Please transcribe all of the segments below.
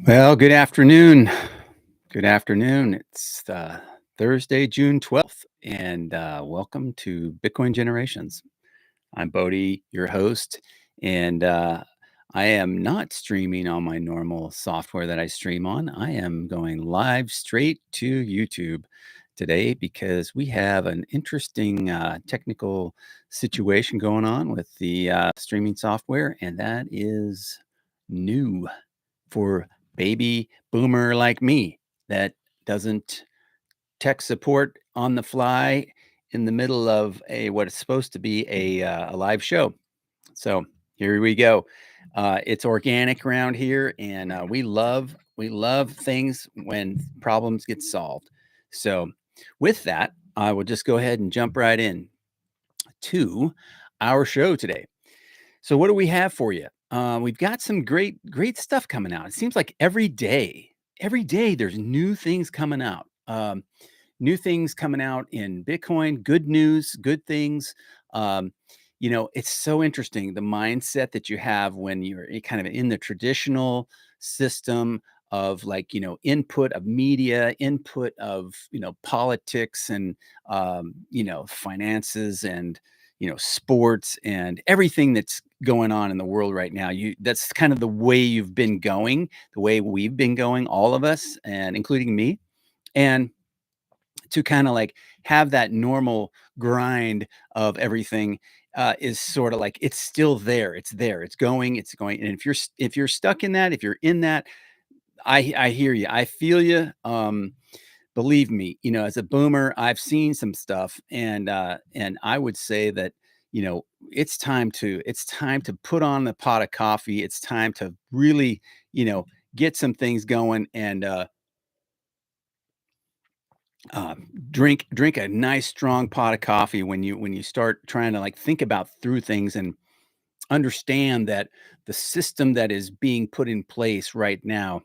Well, good afternoon. Good afternoon. It's Thursday, June 12th, and welcome to Bitcoin Generations. I'm Bodie, your host, and I am not streaming on my normal software that I stream on. I am going live straight to YouTube today because we have an interesting technical situation going on with the streaming software, and that is new for baby boomer like me that doesn't tech support on the fly in the middle of a what is supposed to be a live show. So here we go. It's organic around here, and we love things when problems get solved. So with that, I will just go ahead and jump right in to our show today. So what do we have for you? We've got some great stuff coming out. It seems like every day there's new things coming out. New things coming out in Bitcoin, good news, good things. Um, it's so interesting the mindset that you have when you're kind of in the traditional system of like, input of media, input of, politics and, finances and, sports and everything that's going on in the world right now. That's kind of the way you've been going, the way we've been going, all of us, and including me. And to kind of like have that normal grind of everything is sort of like it's still there. It's there. It's going. And if you're stuck in that, if you're in that, I hear you. I feel you. Believe me, as a boomer, I've seen some stuff, and I would say that it's time to put on the pot of coffee. It's time to really you know get some things going and drink a nice strong pot of coffee when you start trying to like think about through things and understand that the system that is being put in place right now,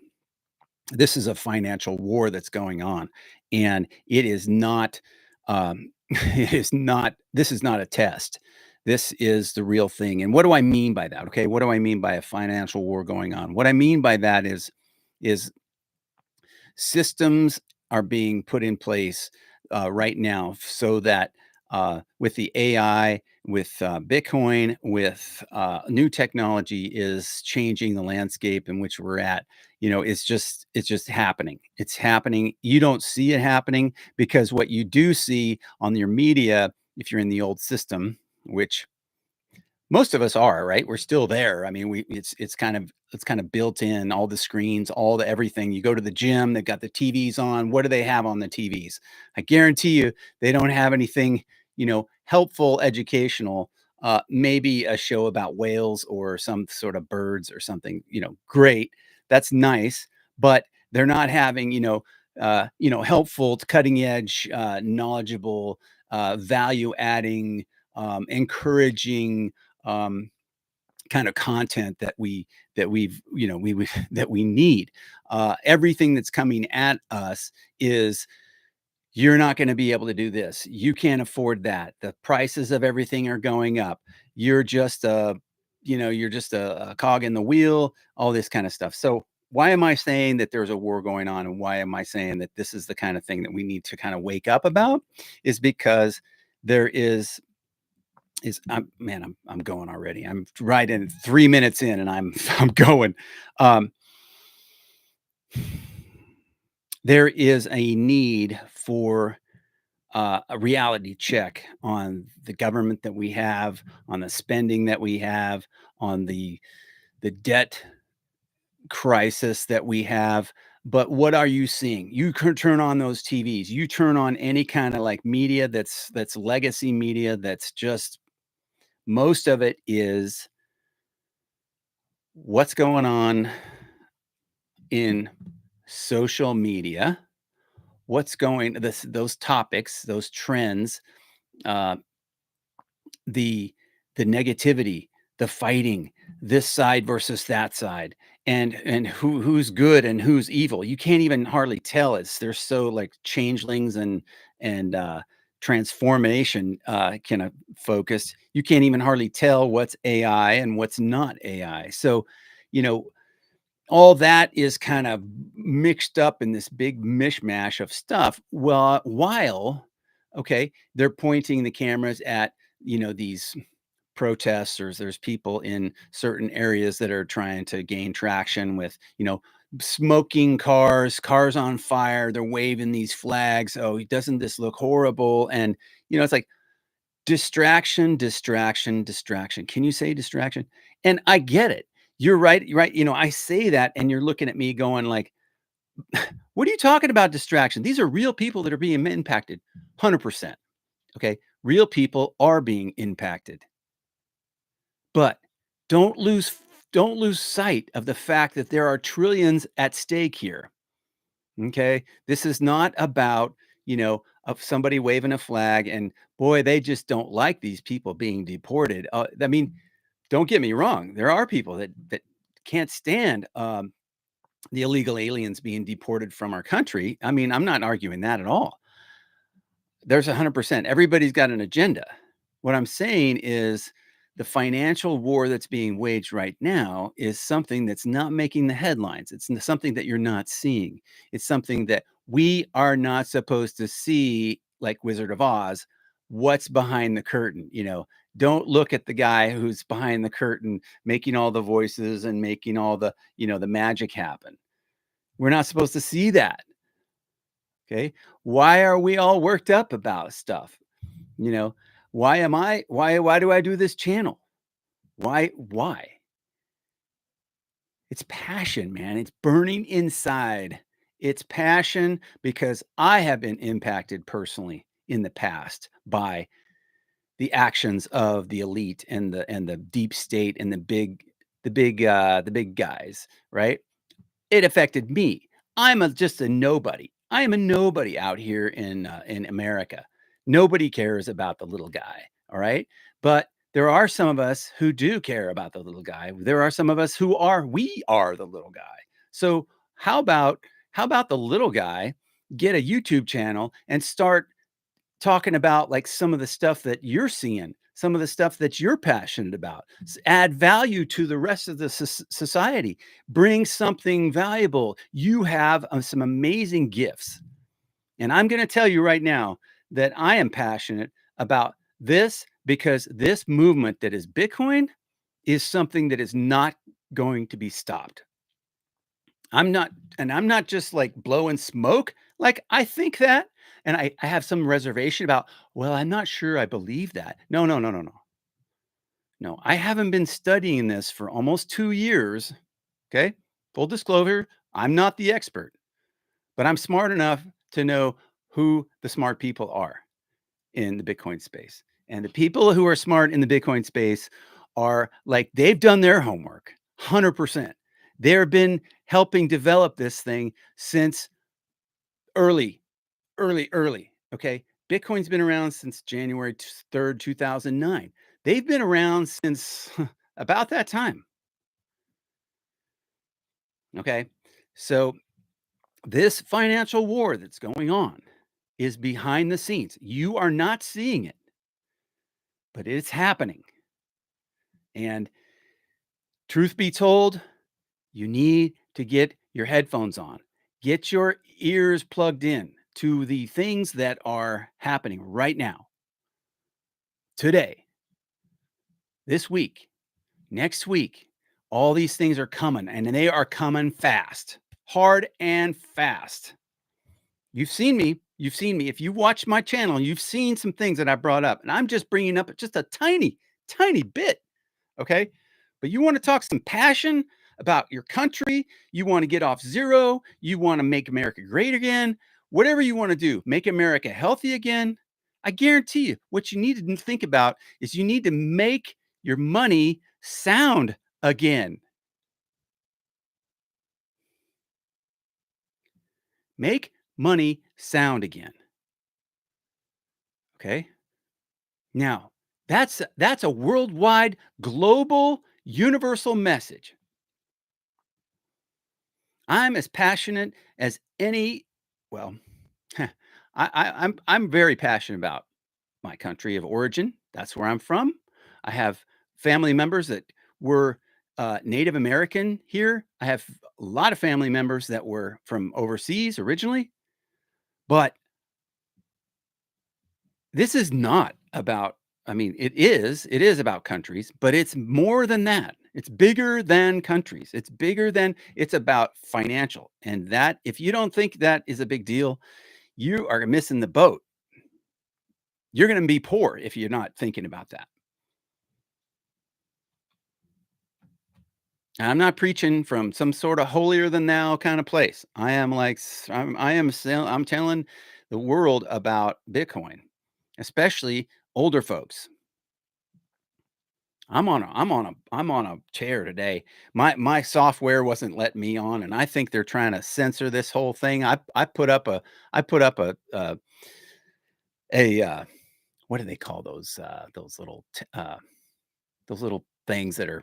this is a financial war that's going on, and it is not it is not this is not a test. This is the real thing. And what do I mean by that? Okay, what do I mean by a financial war going on? What I mean by that is systems are being put in place right now so that with the AI, with Bitcoin, with new technology is changing the landscape in which we're at. It's just happening. It's happening. You don't see it happening because what you do see on your media, if you're in the old system, which most of us are, right? We're still there. I mean, it's kind of built in, all the screens, all the everything. You go to the gym, they've got the TVs on. What do they have on the TVs? I guarantee you they don't have anything, helpful, educational. Maybe a show about whales or some sort of birds or something, great. That's nice, but they're not having, helpful, cutting edge, knowledgeable, value adding, encouraging um, kind of content that we need. Everything that's coming at us is you're not going to be able to do this. You can't afford that. The prices of everything are going up. You're just a cog in the wheel. All this kind of stuff. So why am I saying that there's a war going on, and why am I saying that this is the kind of thing that we need to kind of wake up about? Is because there is I'm going already. I'm right in 3 minutes in and I'm I'm going. Um, there is a need for a reality check on the government that we have, on the spending that we have, on the debt crisis that we have. But what are you seeing? You can turn on those TVs. You turn on any kind of like media that's legacy media that's just most of it is what's going on in social media, what's going those topics, those trends, uh, the the negativity, the fighting, this side versus that side, and who's good and who's evil. You can't even hardly tell. They're so like changelings and transformation kind of focused. You can't even hardly tell what's AI and what's not AI. So, you know, all that is kind of mixed up in this big mishmash of stuff. Well, while okay, they're pointing the cameras at, these protesters. There's people in certain areas that are trying to gain traction with, smoking cars, cars on fire. They're waving these flags. Oh, doesn't this look horrible? And, it's like distraction, distraction, distraction. Can you say distraction? And I get it. You're right. You're right. I say that, and you're looking at me going like, what are you talking about distraction? These are real people that are being impacted. 100%. Okay. Real people are being impacted. But don't lose don't lose sight of the fact that there are trillions at stake here. Okay? This is not about, of somebody waving a flag and boy, they just don't like these people being deported. I mean, don't get me wrong. There are people that can't stand the illegal aliens being deported from our country. I mean, I'm not arguing that at all. There's 100%. Everybody's got an agenda. What I'm saying is the financial war that's being waged right now is something that's not making the headlines. Something that you're not seeing. It's something that we are not supposed to see, like Wizard of Oz, what's behind the curtain. Don't look at the guy who's behind the curtain making all the voices and making all the magic happen. We're not supposed to see that. Okay. Why are we all worked up about stuff? You know, why do I do this channel? Why? It's passion, man. It's burning inside. It's passion because I have been impacted personally in the past by the actions of the elite and the deep state and the big guys, right? It affected me. Just a nobody. I am a nobody out here in America. Nobody cares about the little guy, all right? But there are some of us who do care about the little guy. There are some of us we are the little guy. So how about how about the little guy get a YouTube channel and start talking about like some of the stuff that you're seeing, some of the stuff that you're passionate about. Add value to the rest of the society. Bring something valuable. You have some amazing gifts. And I'm going to tell you right now that I am passionate about this because this movement that is Bitcoin is something that is not going to be stopped. I'm not and I'm not just, like, blowing smoke, like, I think that, and I have some reservation about, "Well, I'm not sure I believe that." No, no, no, no, no. No, I haven't been studying this for almost 2 years, okay? Full disclosure, I'm not the expert, but I'm smart enough to know who the smart people are in the Bitcoin space, and the people who are smart in the Bitcoin space are, like, they've done their homework, 100%. They've been helping develop this thing since early, early, okay? Bitcoin's been around since January 3rd, 2009. They've been around since about that time, okay? So, this financial war that's going on is behind the scenes. You are not seeing it, but it's happening. And truth be told, you need to get your headphones on. Get your ears plugged in to the things that are happening right now, today, this week, next week. All these things are coming and they are coming fast, hard and fast. You've seen me. You've seen me. If you watch my channel, you've seen some things that I brought up, and I'm just bringing up just a tiny, tiny bit. Okay. But you want to talk some passion about your country. You want to get off zero. You want to make America great again. Whatever you want to do, make America healthy again. I guarantee you, what you need to think about is you need to make your money sound again. Make money sound again. Okay. Now, that's a worldwide, global, universal message. I'm as passionate as any well, I'm very passionate about my country of origin. That's where I'm from. I have family members that were Native American here. I have a lot of family members that were from overseas originally, but this is not about, I mean, it is about countries, but it's more than that. It's bigger than countries. It's bigger than, it's about financial. And that, if you don't think that is a big deal, you are missing the boat. You're going to be poor if you're not thinking about that. I'm not preaching from some sort of holier than thou kind of place. I am like, I'm telling the world about Bitcoin, especially older folks. I'm on a chair today. My software wasn't letting me on, and I think they're trying to censor this whole thing. I put up a what do they call those little things that are,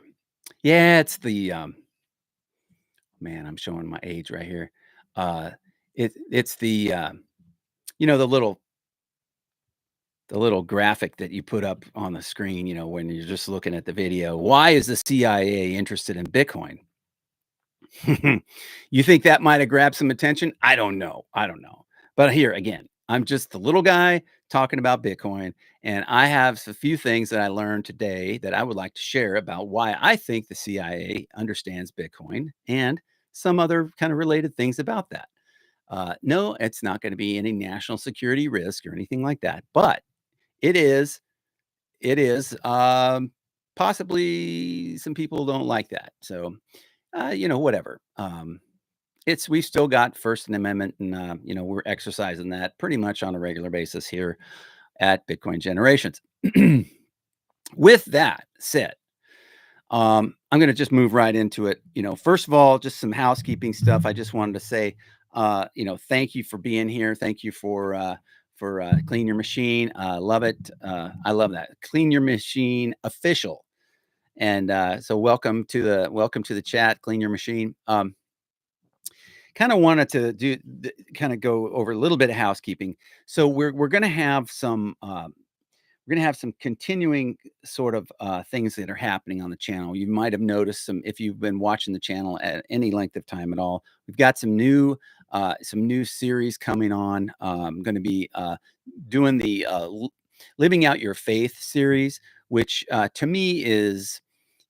yeah, it's the man, I'm showing my age right here. Uh it's the the little graphic that you put up on the screen, when you're just looking at the video. Why is the CIA interested in Bitcoin? You think that might have grabbed some attention? I don't know. I don't know. But here again, I'm just the little guy talking about Bitcoin, and I have a few things that I learned today that I would like to share about why I think the CIA understands Bitcoin and some other kind of related things about that. No, it's not going to be any national security risk or anything like that, but it is. It is. Possibly some people don't like that. So, whatever. It's we've still got First Amendment, and we're exercising that pretty much on a regular basis here at Bitcoin Generations. With that said, I'm going to just move right into it. First of all, just some housekeeping stuff. I just wanted to say, thank you for being here. Thank you for Clean Your Machine. Love it. I love that. Clean Your Machine official. And so welcome to the chat, Clean Your Machine. Kind of wanted to kind of go over a little bit of housekeeping. So we're going to have some continuing sort of things that are happening on the channel. You might have noticed some if you've been watching the channel at any length of time at all. We've got some new series coming on. I'm going to be doing the Living Out Your Faith series, which to me is,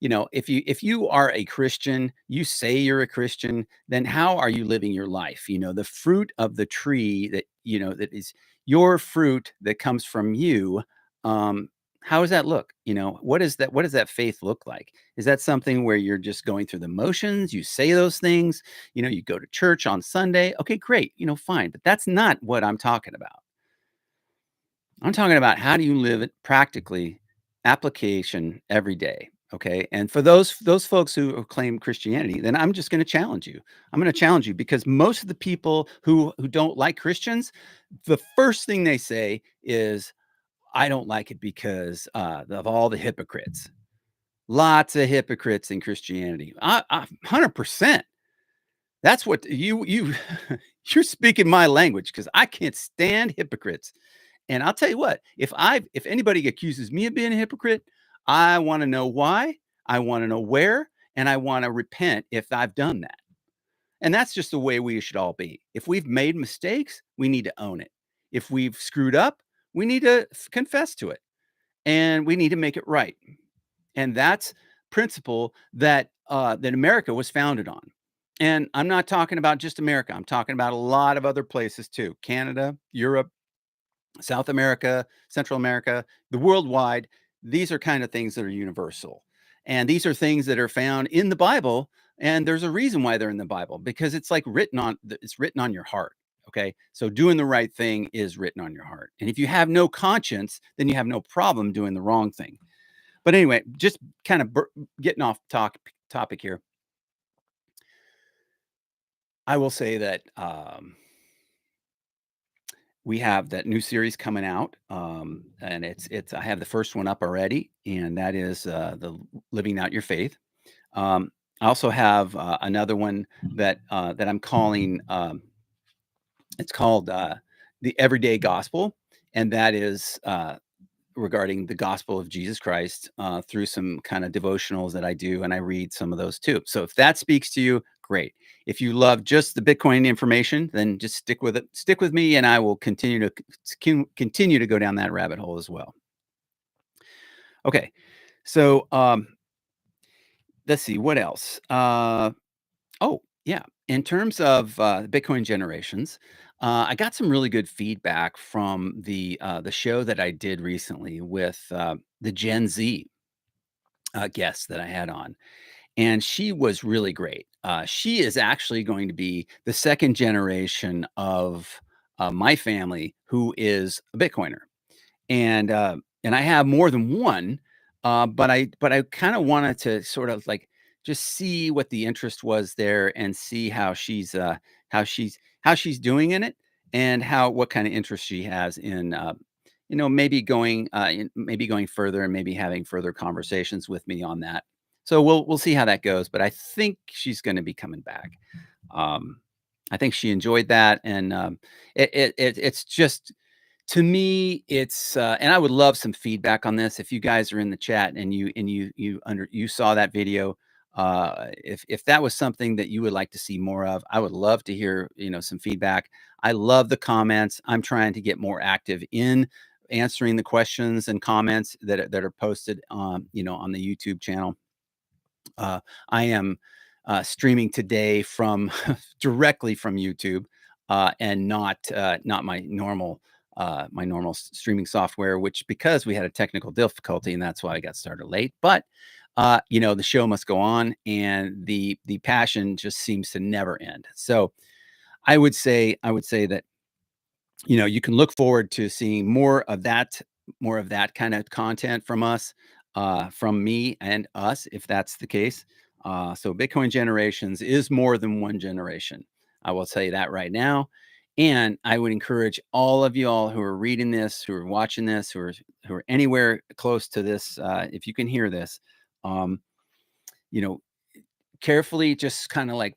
if you are a Christian, you say you're a Christian, then how are you living your life? The fruit of the tree that is your fruit that comes from you. How does that look? What does that faith look like? Is that something where you're just going through the motions? You say those things, you go to church on Sunday. Okay, great. Fine. But that's not what I'm talking about. I'm talking about how do you live it practically, application every day. Okay. And for those folks who claim Christianity, then I'm just going to challenge you. I'm going to challenge you because most of the people who don't like Christians, the first thing they say is, I don't like it because of all the hypocrites. Lots of hypocrites in Christianity. 100%. That's what you you're speaking my language because I can't stand hypocrites. And I'll tell you what, if anybody accuses me of being a hypocrite, I want to know why, I want to know where, and I want to repent if I've done that. And that's just the way we should all be. If we've made mistakes, we need to own it. If we've screwed up, we need to confess to it and we need to make it right. And that's principle that America was founded on. And I'm not talking about just America. I'm talking about a lot of other places too. Canada, Europe, South America, Central America, the worldwide. These are kind of things that are universal. And these are things that are found in the Bible. And there's a reason why they're in the Bible because it's written on your heart. Okay. So doing the right thing is written on your heart. And if you have no conscience, then you have no problem doing the wrong thing. But anyway, just kind of getting off topic here. I will say that we have that new series coming out, and it's I have the first one up already, and that is the Living Out Your Faith. I also have another one that I'm calling. It's called the Everyday Gospel, and that is regarding the gospel of Jesus Christ through some kind of devotionals that I do, and I read some of those too. So if that speaks to you, great. If you love just the Bitcoin information, then just stick with it. Stick with me, and I will continue to go down that rabbit hole as well. Okay, so let's see what else. Oh, yeah. In terms of Bitcoin generations, I got some really good feedback from the show that I did recently with the Gen Z guest that I had on, and she was really great. She is actually going to be the second generation of my family who is a Bitcoiner, and I have more than one, but I kinda wanted to sort of, like, just see what the interest was there and see how she's doing in it and how what kinda interest she has in, maybe going further and maybe having further conversations with me on that. So we'll see how that goes, but I think she's gonna be coming back. Um, I think she enjoyed that, and, it's just to me, it's, and I would love some feedback on this. If you guys are in the chat and you saw that video, if that was something that you would like to see more of, I would love to hear, some feedback. I love the comments. I'm trying to get more active in answering the questions and comments that are posted, on the YouTube channel. I am streaming today from directly from YouTube, and not my normal streaming software. Which because we had a technical difficulty, and that's why I got started late. But the show must go on, and the passion just seems to never end. So I would say that you can look forward to seeing more of that kind of content from us, from me and us, if that's the case. So Bitcoin generations is more than one generation. I will tell you that right now. And I would encourage all of you all who are reading this, who are watching this, who are anywhere close to this, if you can hear this, um, you know, carefully just kind of like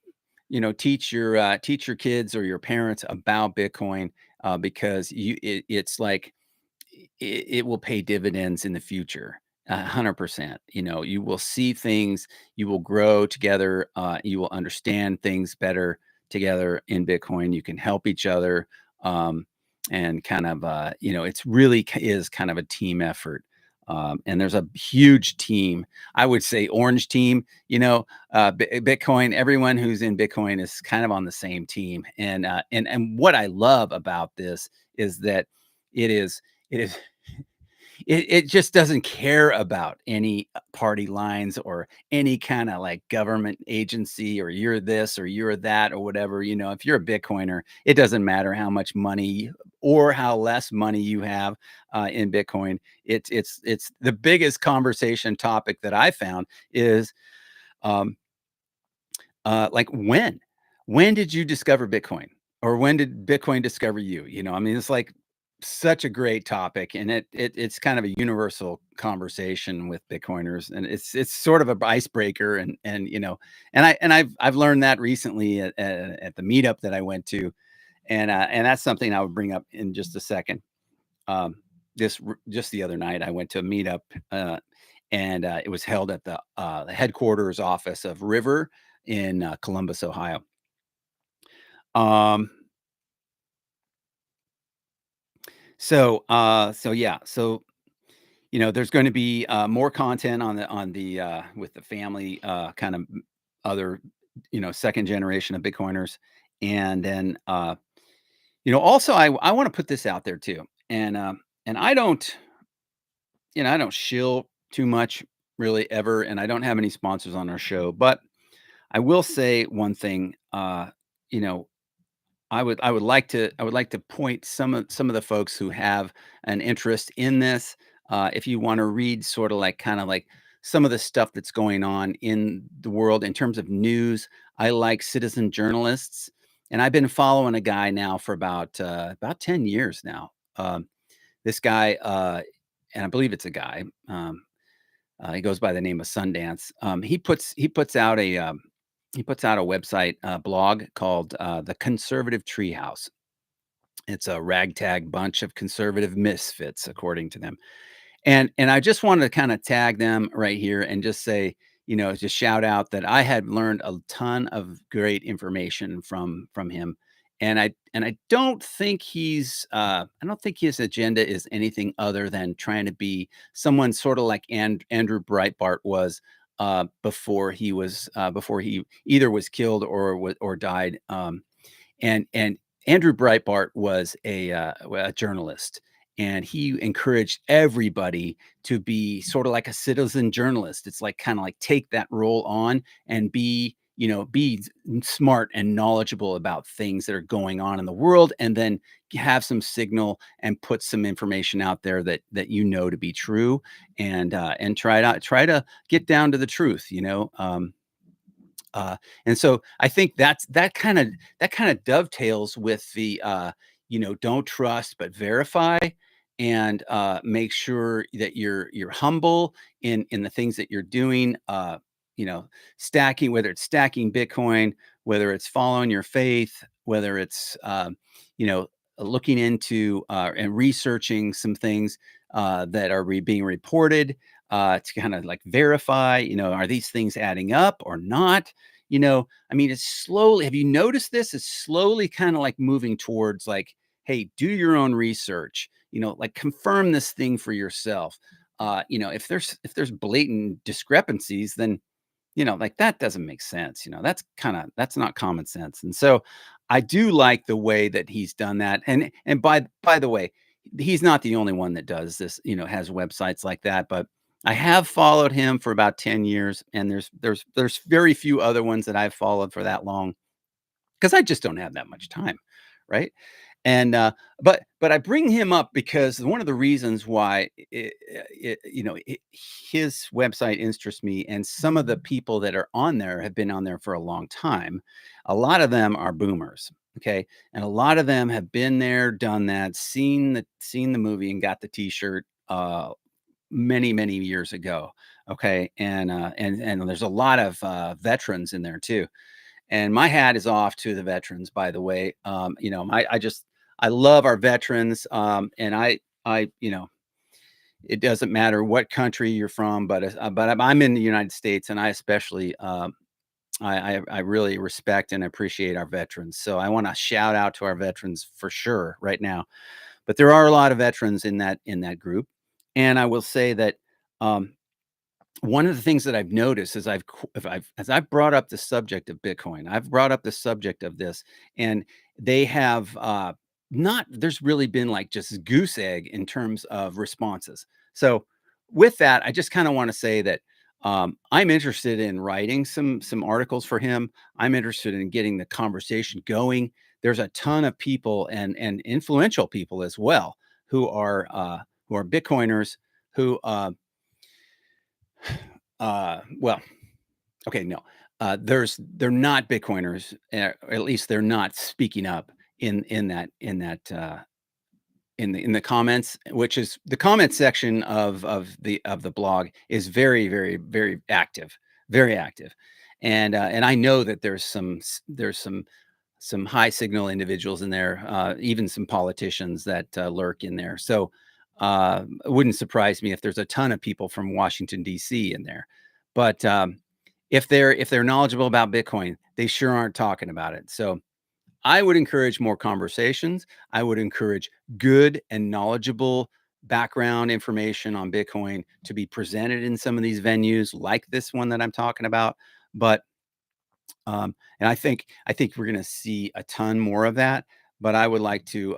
teach your kids or your parents about Bitcoin, because it's like it will pay dividends in the future. 100%. You will see things, you will grow together, you will understand things better together in Bitcoin. You can help each other, and kind of, it's really is kind of a team effort. And there's a huge team. I would say orange team. Bitcoin. Everyone who's in Bitcoin is kind of on the same team. And what I love about this is that it is it is it just doesn't care about any party lines or any kind of like government agency, or you're this or you're that or whatever. If you're a Bitcoiner, it doesn't matter how much money or how less money you have in Bitcoin. It's the biggest conversation topic that I found is, um, like, when did you discover Bitcoin, or when did Bitcoin discover you? I mean, it's like such a great topic, and it's kind of a universal conversation with Bitcoiners, and it's sort of a icebreaker, and I've learned that recently at the meetup that I went to, and that's something I would bring up in just a second. Um, just the other night, I went to a meetup, and it was held at the headquarters office of River in Columbus, Ohio. Um, so yeah, so there's going to be more content on the with the family, kind of other, second generation of Bitcoiners, and then also I want to put this out there too, and I don't shill too much really ever, and I don't have any sponsors on our show, but I will say one thing. You know, I would like to point some of the folks who have an interest in this. If you want to read sort of like kind of like some of the stuff that's going on in the world in terms of news, I like citizen journalists, and I've been following a guy now for about 10 years now. This guy, and I believe it's a guy. He goes by the name of Sundance. He puts out a website, blog called the Conservative Treehouse. It's a ragtag bunch of conservative misfits, according to them. And I just wanted to kinda tag them right here and just say, just shout out that I had learned a ton of great information from him, and I don't think I don't think his agenda is anything other than trying to be someone sorta like Andrew Breitbart was, before he either was killed or died, and Andrew Breitbart was a journalist, and he encouraged everybody to be sort of like a citizen journalist. It's like kind of like take that role on and be smart and knowledgeable about things that are going on in the world, and then have some signal and put some information out there that to be true, and try to get down to the truth. And so I think that kind of dovetails with don't trust but verify, and make sure that you're humble in the things that you're doing. Stacking, whether it's stacking Bitcoin, whether it's following your faith, whether it's you know looking into and researching some things that are being reported, to kind of like verify, are these things adding up or not? I mean, it's slowly, have you noticed this? It's slowly kind of like moving towards like, hey, do your own research, like confirm this thing for yourself. If there's blatant discrepancies, then like that doesn't make sense. That's not common sense. And so I do like the way that he's done that. And by the way, he's not the only one that does this, has websites like that, but I have followed him for about 10 years, and there's very few other ones that I've followed for that long, because I just don't have that much time, right? And but I bring him up because one of the reasons why his website interests me, and some of the people that are on there have been on there for a long time. A lot of them are boomers, okay, and a lot of them have been there, done that, seen the movie, and got the T-shirt. Many years ago, okay, and there's a lot of veterans in there too, and my hat is off to the veterans, by the way. I love our veterans, and it doesn't matter what country you're from, but I'm in the United States, and I especially I really respect and appreciate our veterans. So I want to shout out to our veterans for sure right now. But there are a lot of veterans in that group, and I will say that um, one of the things that I've noticed is as I've brought up the subject of Bitcoin, I've brought up the subject of this, and they have not. There's really been like just goose egg in terms of responses. So with that, I just kind of want to say that I'm interested in writing some articles for him. I'm interested in getting the conversation going. There's a ton of people and influential people as well who are Bitcoiners who well, okay, no. They're not Bitcoiners, or at least they're not speaking up in the comments, which is the comment section of the blog is very active, very active, and I know that there's some high signal individuals in there, even some politicians that lurk in there. So it wouldn't surprise me if there's a ton of people from Washington D.C. in there. But if they're knowledgeable about Bitcoin, they sure aren't talking about it. So I would encourage more conversations. I would encourage good and knowledgeable background information on Bitcoin to be presented in some of these venues, like this one that I'm talking about. But and I think we're gonna see a ton more of that, but I would like to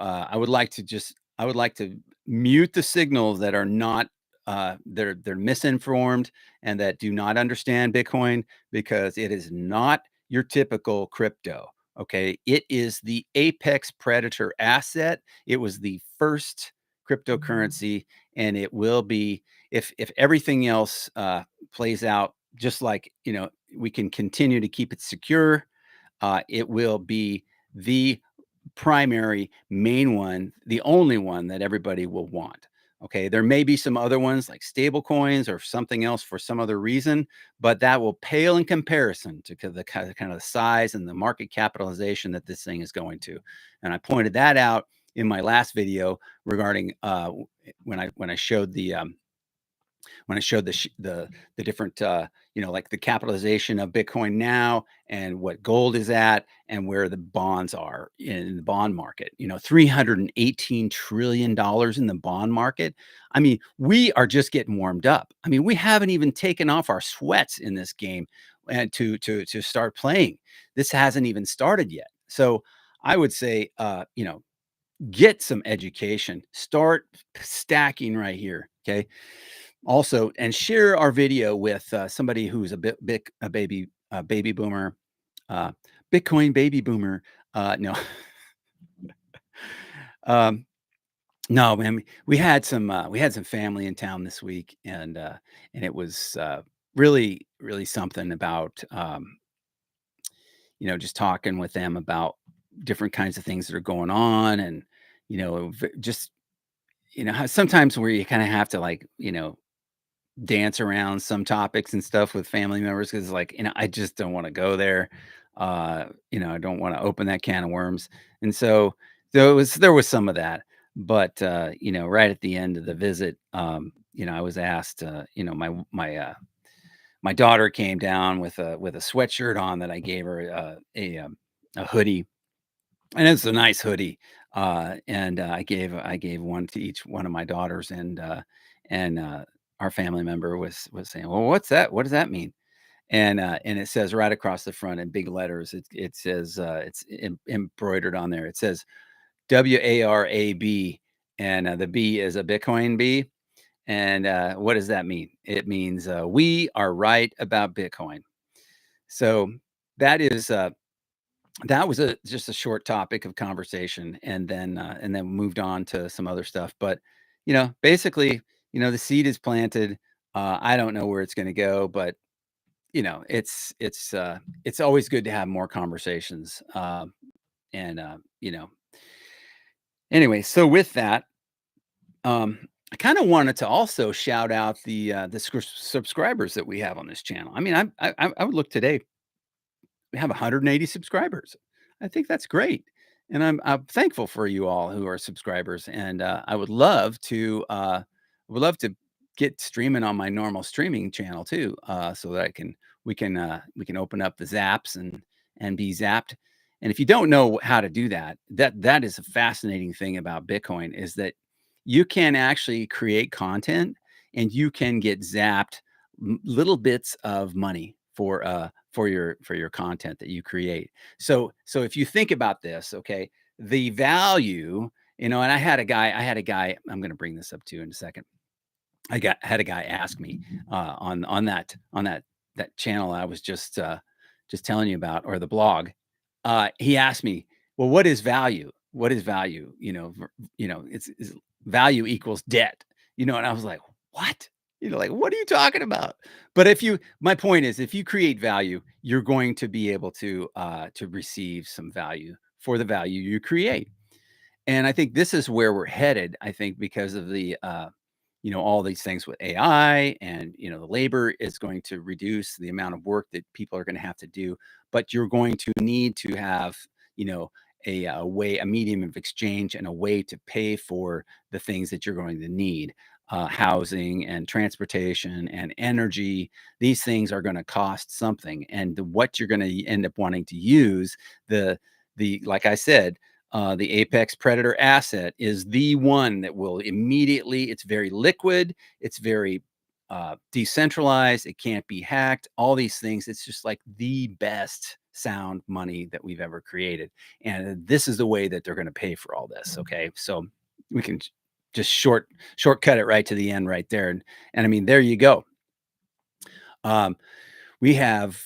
mute the signals that are not, they're misinformed and that do not understand Bitcoin, because it is not your typical crypto, okay? It is the apex predator asset. It was the first cryptocurrency, and it will be, if everything else, plays out just like, we can continue to keep it secure, it will be the primary main one, the only one that everybody will want. Okay, there may be some other ones like stable coins or something else for some other reason, but that will pale in comparison to the kind of size and the market capitalization that this thing is going to. And I pointed that out in my last video regarding when I showed when I showed the different, like the capitalization of Bitcoin now and what gold is at and where the bonds are in the bond market. 318 trillion dollars in the bond market. I mean, we are just getting warmed up. I mean, we haven't even taken off our sweats in this game and to start playing. This hasn't even started yet. So I would say, get some education. Start stacking right here. Okay. Also, and share our video with somebody who's a bit big, a baby boomer, uh, Bitcoin baby boomer. No, um, no, man. We had some family in town this week, and it was really really something about just talking with them about different kinds of things that are going on, and just how sometimes where you kind of have to like dance around some topics and stuff with family members because like I just don't want to go there. I don't want to open that can of worms. And so there was some of that. But right at the end of the visit, I was asked, my daughter came down with a sweatshirt on that I gave her, a hoodie, and it's a nice hoodie. And I gave one to each one of my daughters, and our family member was saying, "Well, what's that? What does that mean?" And it says right across the front in big letters. It says embroidered on there. It says WARAB, and the B is a Bitcoin B. And what does that mean? It means we are right about Bitcoin. So that is that was just a short topic of conversation, and then moved on to some other stuff. But basically, the seed is planted. I don't know where it's going to go, but it's always good to have more conversations. And anyway, so with that, I kind of wanted to also shout out the subscribers that we have on this channel. I mean, I would look today. We have 180 subscribers. I think that's great, and I'm thankful for you all who are subscribers. And I would love to get streaming on my normal streaming channel too, so that we can open up the zaps and be zapped. And if you don't know how to do that, that is a fascinating thing about Bitcoin is that you can actually create content and you can get zapped little bits of money for your content that you create. So if you think about this, okay, the value, and I had a guy, I'm going to bring this up to you in a second. I had a guy ask me on that channel I was just telling you about, or the blog. He asked me, "Well, what is value? What is value? It's value equals debt." And I was like, "What?" Like, "What are you talking about?" But my point is, if you create value, you're going to be able to receive some value for the value you create. And I think this is where we're headed. I think because of all these things with AI, and the labor is going to reduce the amount of work that people are going to have to do, but you're going to need to have, you know, a medium of exchange and a way to pay for the things that you're going to need. Housing and transportation and energy, these things are going to cost something. And what you're going to end up wanting to use, like I said, the apex predator asset is the one that will immediately, it's very liquid, it's very decentralized, it can't be hacked, all these things. It's just like the best sound money that we've ever created. And this is the way that they're going to pay for all this. Okay. So we can just shortcut it right to the end right there. And I mean, there you go. Um, we have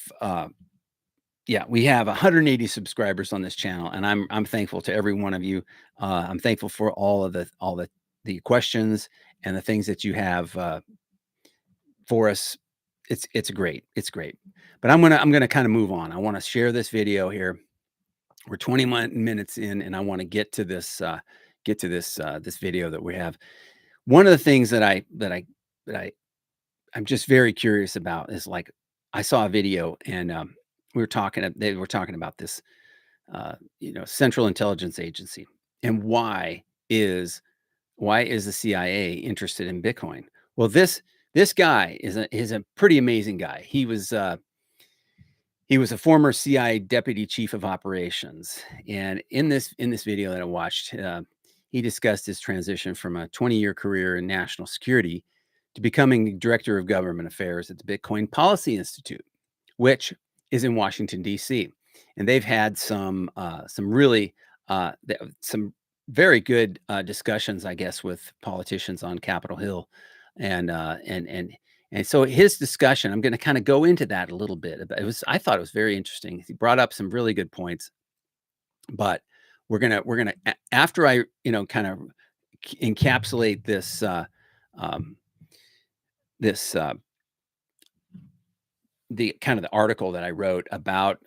yeah, we have 180 subscribers on this channel, and I'm thankful to every one of you. I'm thankful for all the questions and the things that you have for us. It's great. It's great. But I'm gonna kind of move on. I want to share this video here. We're 20 minutes in, and I want to get to this video that we have. One of the things that I'm just very curious about is like I saw a video, and they were talking about this Central Intelligence Agency, and why is the CIA interested in Bitcoin? Well, This guy is a pretty amazing guy. He was a former CIA deputy chief of operations, and in this video that I watched, he discussed his transition from a 20-year career in national security to becoming director of government affairs at the Bitcoin Policy Institute, which is in Washington D.C. And they've had some really some very good discussions, I guess, with politicians on Capitol Hill, and and so his discussion, I'm going to kind of go into that a little bit. It was I thought it was very interesting. He brought up some really good points, but we're gonna after I kind of encapsulate um, this the kind of the article that I wrote about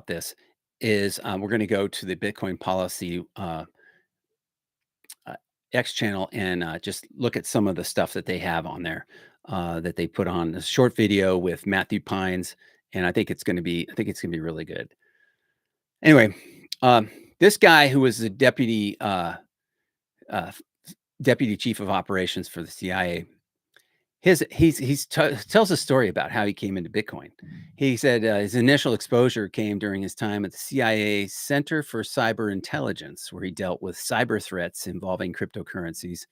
this is we're going to go to the Bitcoin policy uh, X channel and just look at some of the stuff that they have on there that they put on a short video with Matthew Pines, and I think it's gonna be really good. Anyway, this guy who was the uh, deputy chief of operations for the CIA. Tells a story about how he came into Bitcoin. He said his initial exposure came during his time at the CIA Center for Cyber Intelligence, where he dealt with cyber threats involving cryptocurrencies,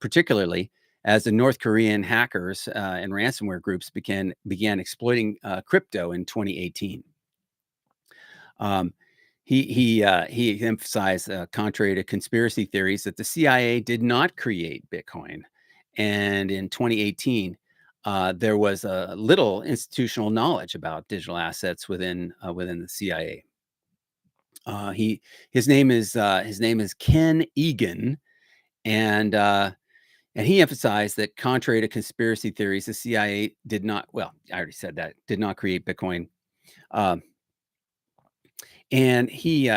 particularly as the North Korean hackers and ransomware groups began exploiting crypto in 2018. Um, he emphasized, contrary to conspiracy theories, that the CIA did not create Bitcoin, and in 2018, there was a little institutional knowledge about digital assets within the CIA. He his name is Ken Egan, and and he emphasized that contrary to conspiracy theories, the CIA did not. Well, I already said that did not create Bitcoin. Um, And he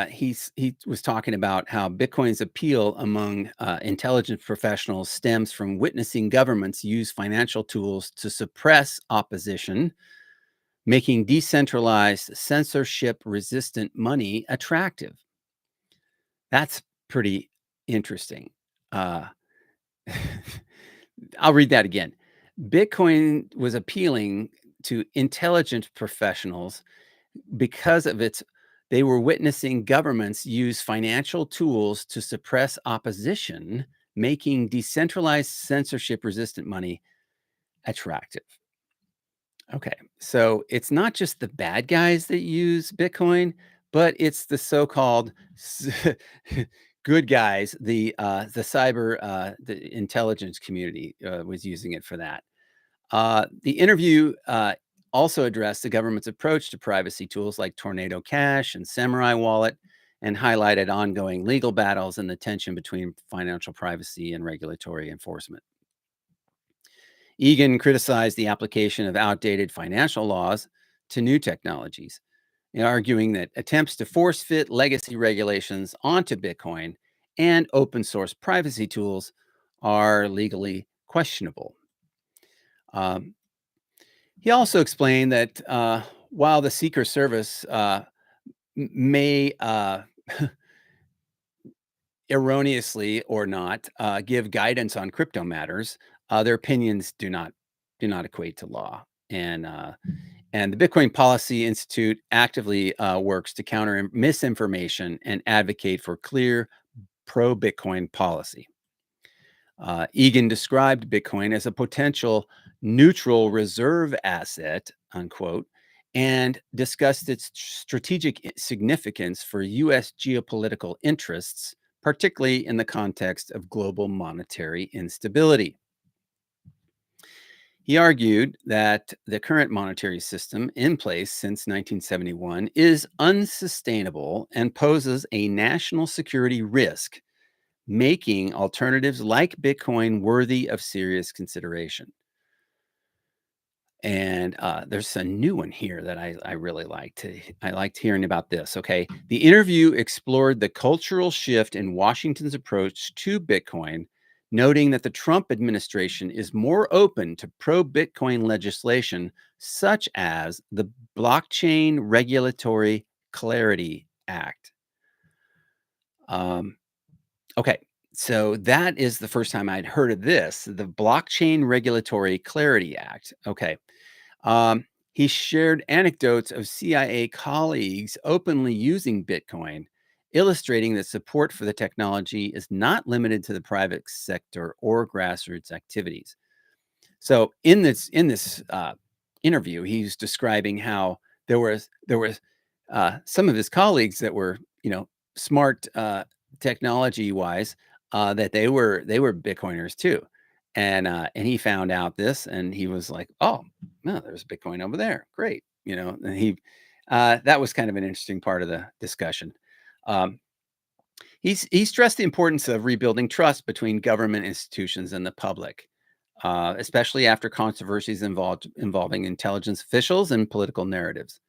was talking about how Bitcoin's appeal among intelligence professionals stems from witnessing governments use financial tools to suppress opposition, making decentralized, censorship-resistant money attractive. That's pretty interesting. Uh, I'll read that again. Bitcoin was appealing to intelligence professionals because of its they were witnessing governments use financial tools to suppress opposition, making decentralized censorship resistant money attractive. Okay, so it's not just the bad guys that use Bitcoin, but it's the so-called good guys. The cyber the intelligence community was using it for that. The interview also addressed the government's approach to privacy tools like Tornado Cash and Samurai Wallet, and highlighted ongoing legal battles and the tension between financial privacy and regulatory enforcement. Egan criticized the application of outdated financial laws to new technologies, arguing that attempts to force fit legacy regulations onto Bitcoin and open source privacy tools are legally questionable. Um, He also explained that while the Secret Service may erroneously or not give guidance on crypto matters, their opinions do not equate to law. And the Bitcoin Policy Institute actively works to counter misinformation and advocate for clear pro Bitcoin policy. Egan described Bitcoin as a potential neutral reserve asset, unquote, and discussed its strategic significance for U.S. geopolitical interests, particularly in the context of global monetary instability. He argued that the current monetary system in place since 1971 is unsustainable and poses a national security risk, making alternatives like Bitcoin worthy of serious consideration. And there's a new one here that I really liked. I liked hearing about this. Okay. The interview explored the cultural shift in Washington's approach to Bitcoin, noting that the Trump administration is more open to pro Bitcoin legislation, such as the Blockchain Regulatory Clarity Act. Um, okay. So that is the first time I'd heard of this, the Blockchain Regulatory Clarity Act. Okay. Um, he shared anecdotes of CIA colleagues openly using Bitcoin, illustrating that support for the technology is not limited to the private sector or grassroots activities. So in this interview, he's describing how there was some of his colleagues that were smart technology wise that they were Bitcoiners too, and he found out this and he was like, oh no, there's Bitcoin over there, great, and that was kind of an interesting part of the discussion. Um, he stressed the importance of rebuilding trust between government institutions and the public, especially after controversies involving intelligence officials and political narratives.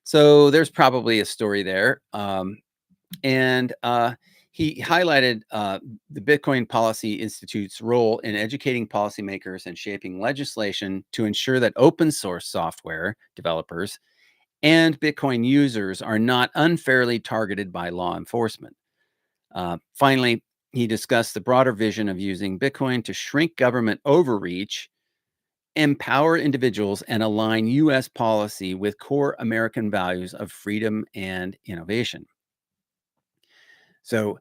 So there's probably a story there. And he highlighted the Bitcoin Policy Institute's role in educating policymakers and shaping legislation to ensure that open source software developers and Bitcoin users are not unfairly targeted by law enforcement. Finally, he discussed the broader vision of using Bitcoin to shrink government overreach, empower individuals, and align U.S. policy with core American values of freedom and innovation. So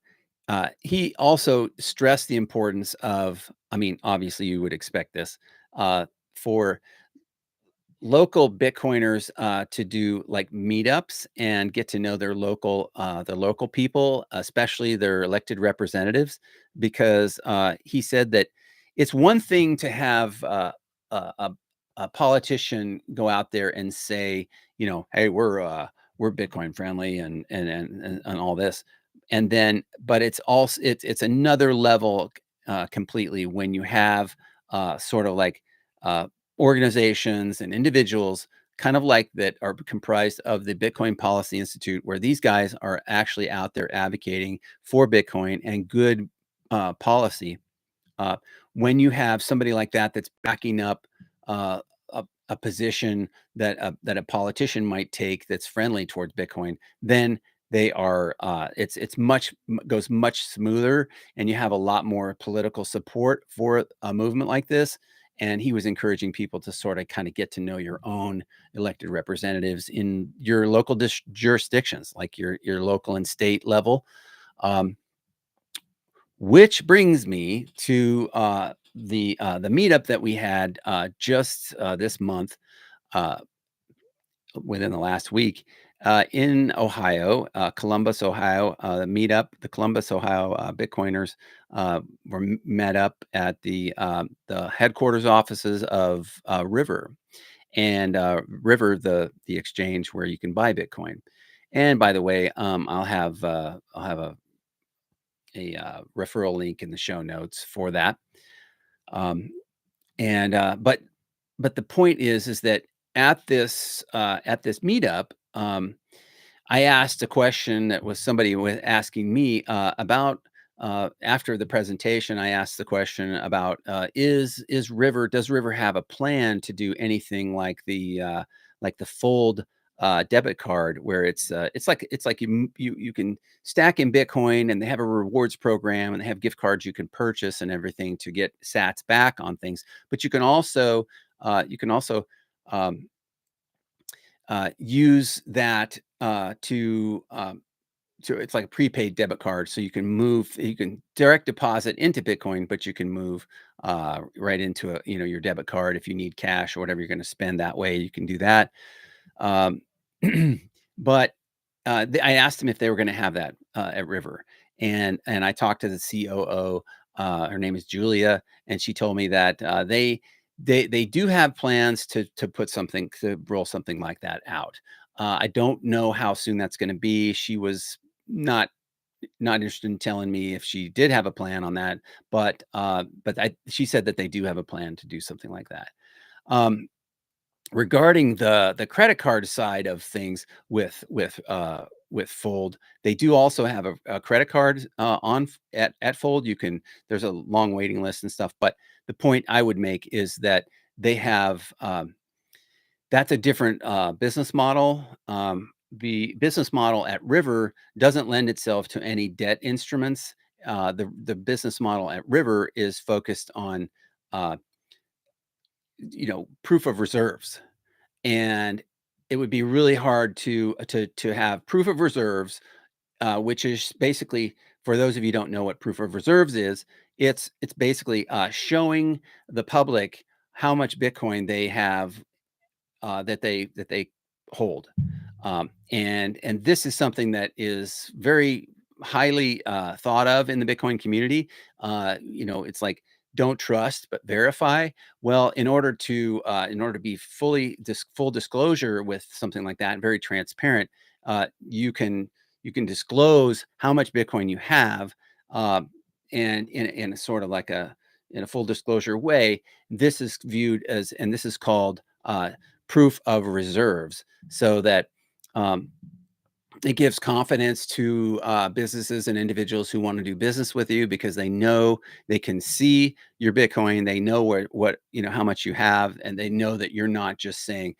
he also stressed the importance of, I mean, obviously, you would expect this for local Bitcoiners to do like meetups and get to know their local people, especially their elected representatives, because he said that it's one thing to have a, a, a politician go out there and say, hey, we're Bitcoin friendly and all this, and then, but it's another level completely when you have sort of like. Organizations and individuals kind of like that are comprised of the Bitcoin Policy Institute, where these guys are actually out there advocating for Bitcoin and good policy. Uh, when you have somebody like that that's backing up uh, a position that a politician might take that's friendly towards Bitcoin, then they are it's goes much smoother, and you have a lot more political support for a movement like this. And he was encouraging people to sort of kind of get to know your own elected representatives in your local jurisdictions, like your local and state level. Um, which brings me to the meetup that we had just this month, uh, within the last week, in Ohio, Columbus, Ohio. The meetup, the Columbus, Ohio Bitcoiners met up at the headquarters offices of River, and River, the exchange where you can buy Bitcoin. And by the way, I'll have a referral link in the show notes for that. Um, and but the point is that at this meetup, I asked a question that was somebody was asking me about. After the presentation, I asked the question about is River does River have a plan to do anything like the Fold debit card, where it's like you can stack in Bitcoin, and they have a rewards program, and they have gift cards you can purchase and everything to get Sats back on things. But you can also um, use that to it's like a prepaid debit card, so you can direct deposit into Bitcoin, but you can move right into your debit card if you need cash or whatever you're going to spend that way. You can do that. Um, but I asked them if they were going to have that at River, and I talked to the COO. Her name is Julia, and she told me that they do have plans to roll something like that out. I don't know how soon that's going to be. She was not not interested in telling me if she did have a plan on that, but she said that they do have a plan to do something like that. Um, Regarding the credit card side of things with Fold, they do also have a credit card at Fold. There's a long waiting list and stuff, but the point I would make is that they have that's a different business model. The business model at River doesn't lend itself to any debt instruments, the business model at River is focused on uh, proof of reserves, and it would be really hard to have proof of reserves, which is basically, for those of you who don't know what proof of reserves is, it's basically showing the public how much Bitcoin they have, that they hold. And this is something that is very highly thought of in the Bitcoin community. It's like, don't trust but verify. Well, in order to be full disclosure with something like that, and very transparent, you can disclose how much Bitcoin you have, uh, and in a sort of like in a full disclosure way. This is viewed as, and this is called proof of reserves, so that um, it gives confidence to businesses and individuals who want to do business with you, because they know they can see your Bitcoin, they know how much you have, and they know that you're not just saying,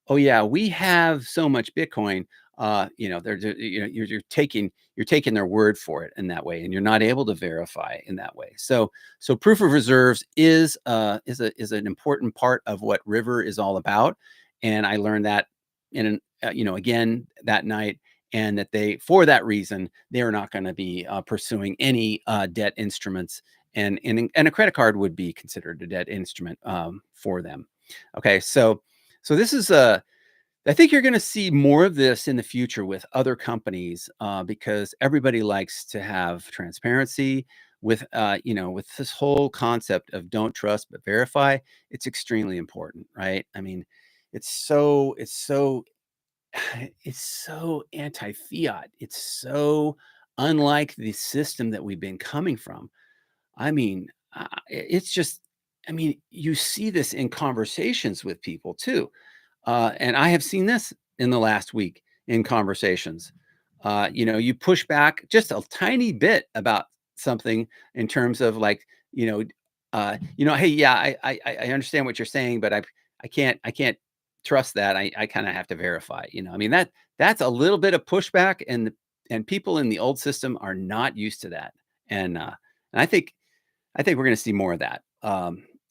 "Oh yeah, we have so much Bitcoin." You're taking their word for it in that way, and you're not able to verify in that way. So proof of reserves is an important part of what River is all about, and I learned that again that night, and that for that reason, they are not going to be pursuing any debt instruments, and a credit card would be considered a debt instrument for them. Okay, so this is I think you're going to see more of this in the future with other companies, because everybody likes to have transparency with this whole concept of don't trust but verify. It's extremely important, right? I mean, it's so it's so anti-fiat. It's so unlike the system that we've been coming from. I mean, it's just, I mean, you see this in conversations with people too. And I have seen this in the last week in conversations. You push back just a tiny bit about something in terms of like, hey, yeah, I understand what you're saying, but I can't trust that. I kind of have to verify. I mean, that's a little bit of pushback, and people in the old system are not used to that. And I think we're going to see more of that,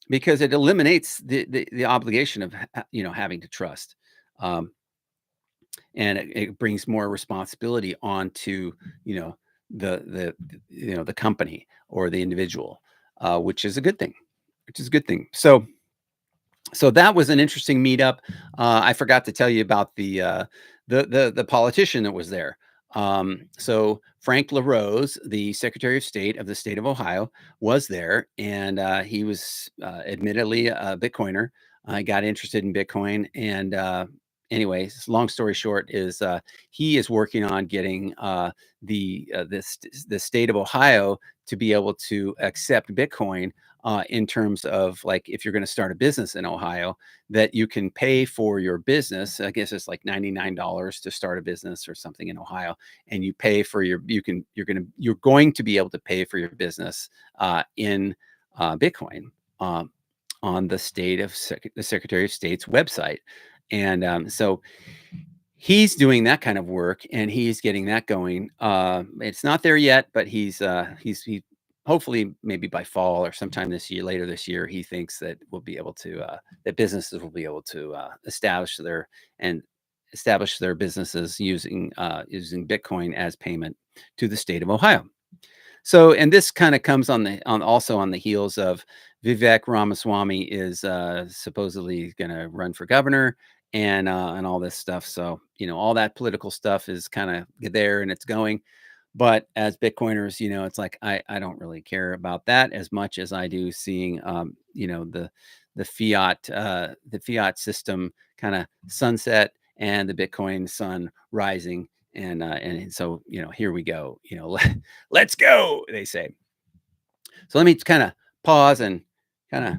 because it eliminates the obligation of having to trust, um, and it brings more responsibility onto you know the company or the individual, which is a good thing. Which is a good thing. So that was an interesting meetup. I forgot to tell you about the politician that was there. So Frank LaRose, the Secretary of State of the state of Ohio, was there, and he was admittedly a Bitcoiner. I got interested in Bitcoin, and anyways, long story short is he is working on getting the state of Ohio to be able to accept Bitcoin, in terms of like, if you're going to start a business in Ohio, that you can pay for your business. I guess it's like $99 to start a business or something in Ohio, and you pay for you're going to be able to pay for your business in Bitcoin, um, on the Secretary of State's website, and so he's doing that kind of work, and he's getting that going. It's not there yet, but he hopefully maybe by fall or sometime later this year, he thinks that that businesses will be able to and establish their businesses using Bitcoin as payment to the state of Ohio. So, and this kind of comes also on the heels of Vivek Ramaswamy is supposedly going to run for governor, and all this stuff. So, all that political stuff is kind of there and it's going. But as Bitcoiners, it's like I don't really care about that as much as I do seeing the fiat system kind of sunset, and the Bitcoin sun rising, and so here we go. Let's go, they say. So let me kind of pause and kind of